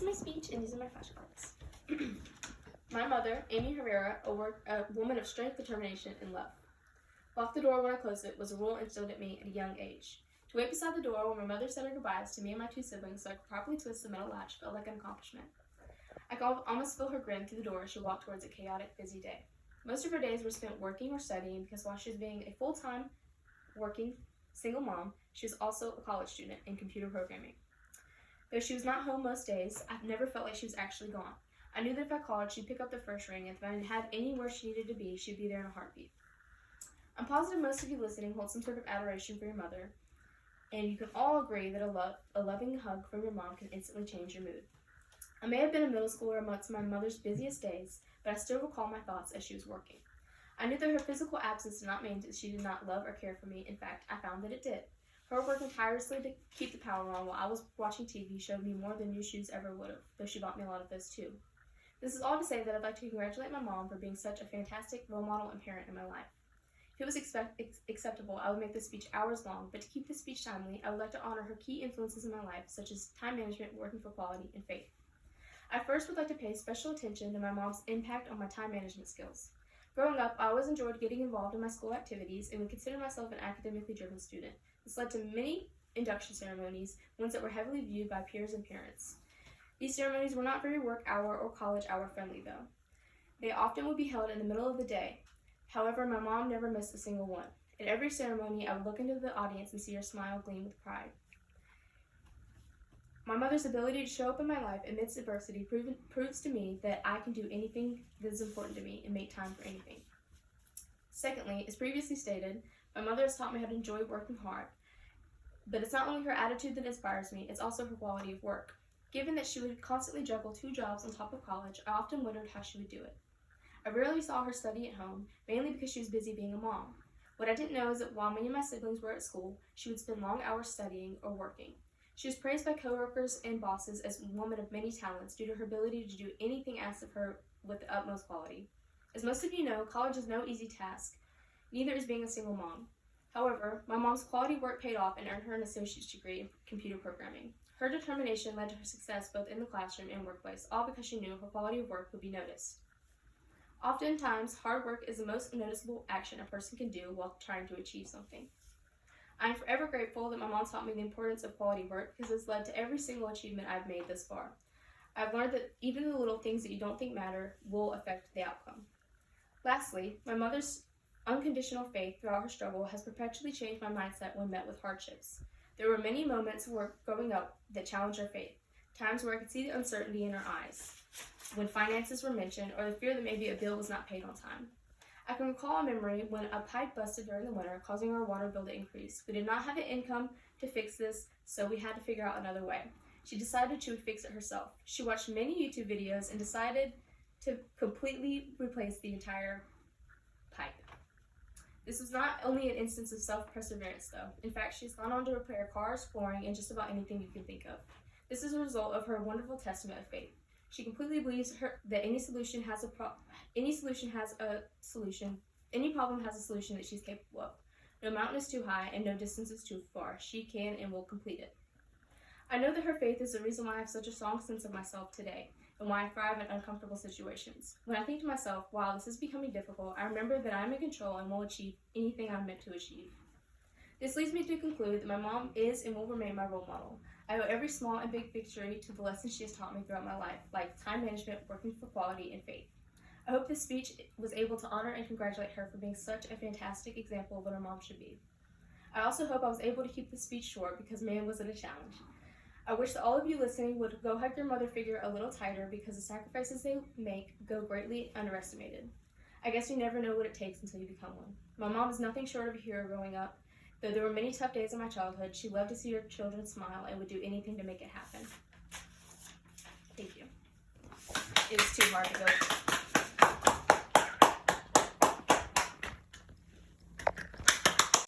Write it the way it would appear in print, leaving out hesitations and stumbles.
is my speech, and these are my flashcards. My mother, Amy Herrera, a woman of strength, determination, and love. Lock the door when I close it was a rule instilled in me at a young age. To wait beside the door when my mother said her goodbyes to me and my two siblings so I could properly twist the metal latch felt like an accomplishment. I could almost feel her grin through the door as she walked towards a chaotic, busy day. Most of her days were spent working or studying because while she was being a full-time working single mom, she was also a college student in computer programming. Though she was not home most days, I've never felt like she was actually gone. I knew that if I called, she'd pick up the first ring, and if I had anywhere she needed to be, she'd be there in a heartbeat. I'm positive most of you listening hold some sort of adoration for your mother, and you can all agree that a loving hug from your mom can instantly change your mood. I may have been a middle schooler amongst my mother's busiest days, but I still recall my thoughts as she was working. I knew that her physical absence did not mean that she did not love or care for me. In fact, I found that it did. Her working tirelessly to keep the power on while I was watching TV showed me more than new shoes ever would have, though she bought me a lot of those too. This is all to say that I'd like to congratulate my mom for being such a fantastic role model and parent in my life. If it was acceptable, I would make this speech hours long, but to keep this speech timely, I would like to honor her key influences in my life, such as time management, working for quality, and faith. I first would like to pay special attention to my mom's impact on my time management skills. Growing up, I always enjoyed getting involved in my school activities and would consider myself an academically driven student. This led to many induction ceremonies, ones that were heavily viewed by peers and parents. These ceremonies were not very work hour or college hour friendly, though. They often would be held in the middle of the day. However, my mom never missed a single one. At every ceremony, I would look into the audience and see her smile gleam with pride. My mother's ability to show up in my life amidst adversity proves to me that I can do anything that is important to me and make time for anything. Secondly, as previously stated, my mother has taught me how to enjoy working hard. But it's not only her attitude that inspires me, it's also her quality of work. Given that she would constantly juggle 2 jobs on top of college, I often wondered how she would do it. I rarely saw her study at home, mainly because she was busy being a mom. What I didn't know is that while many of my siblings were at school, she would spend long hours studying or working. She was praised by coworkers and bosses as a woman of many talents due to her ability to do anything asked of her with the utmost quality. As most of you know, college is no easy task, neither is being a single mom. However, my mom's quality work paid off and earned her an associate's degree in computer programming. Her determination led to her success both in the classroom and workplace, all because she knew her quality of work would be noticed. Oftentimes, hard work is the most noticeable action a person can do while trying to achieve something. I am forever grateful that my mom taught me the importance of quality work because it's led to every single achievement I've made thus far. I've learned that even the little things that you don't think matter will affect the outcome. Lastly, my mother's unconditional faith throughout her struggle has perpetually changed my mindset when met with hardships. There were many moments growing up that challenged our faith, times where I could see the uncertainty in her eyes, when finances were mentioned, or the fear that maybe a bill was not paid on time. I can recall a memory when a pipe busted during the winter, causing our water bill to increase. We did not have the income to fix this, so we had to figure out another way. She decided she would fix it herself. She watched many YouTube videos and decided to completely replace the entire pipe. This was not only an instance of self-perseverance, though. In fact, she's gone on to repair cars, flooring, and just about anything you can think of. This is a result of her wonderful testament of faith. She completely believes that any problem has a solution that she's capable of. No mountain is too high and no distance is too far. She can and will complete it. I know that her faith is the reason why I have such a strong sense of myself today and why I thrive in uncomfortable situations. When I think to myself, wow, this is becoming difficult, I remember that I am in control and will achieve anything I'm meant to achieve. This leads me to conclude that my mom is and will remain my role model. I owe every small and big victory to the lessons she has taught me throughout my life, like time management, working for quality, and faith. I hope this speech was able to honor and congratulate her for being such a fantastic example of what a mom should be. I also hope I was able to keep the speech short because man was it a challenge. I wish that all of you listening would go hug your mother figure a little tighter because the sacrifices they make go greatly underestimated. I guess you never know what it takes until you become one. My mom is nothing short of a hero growing up. Though there were many tough days in my childhood, she loved to see her children smile and would do anything to make it happen. Thank you. It was too hard to go.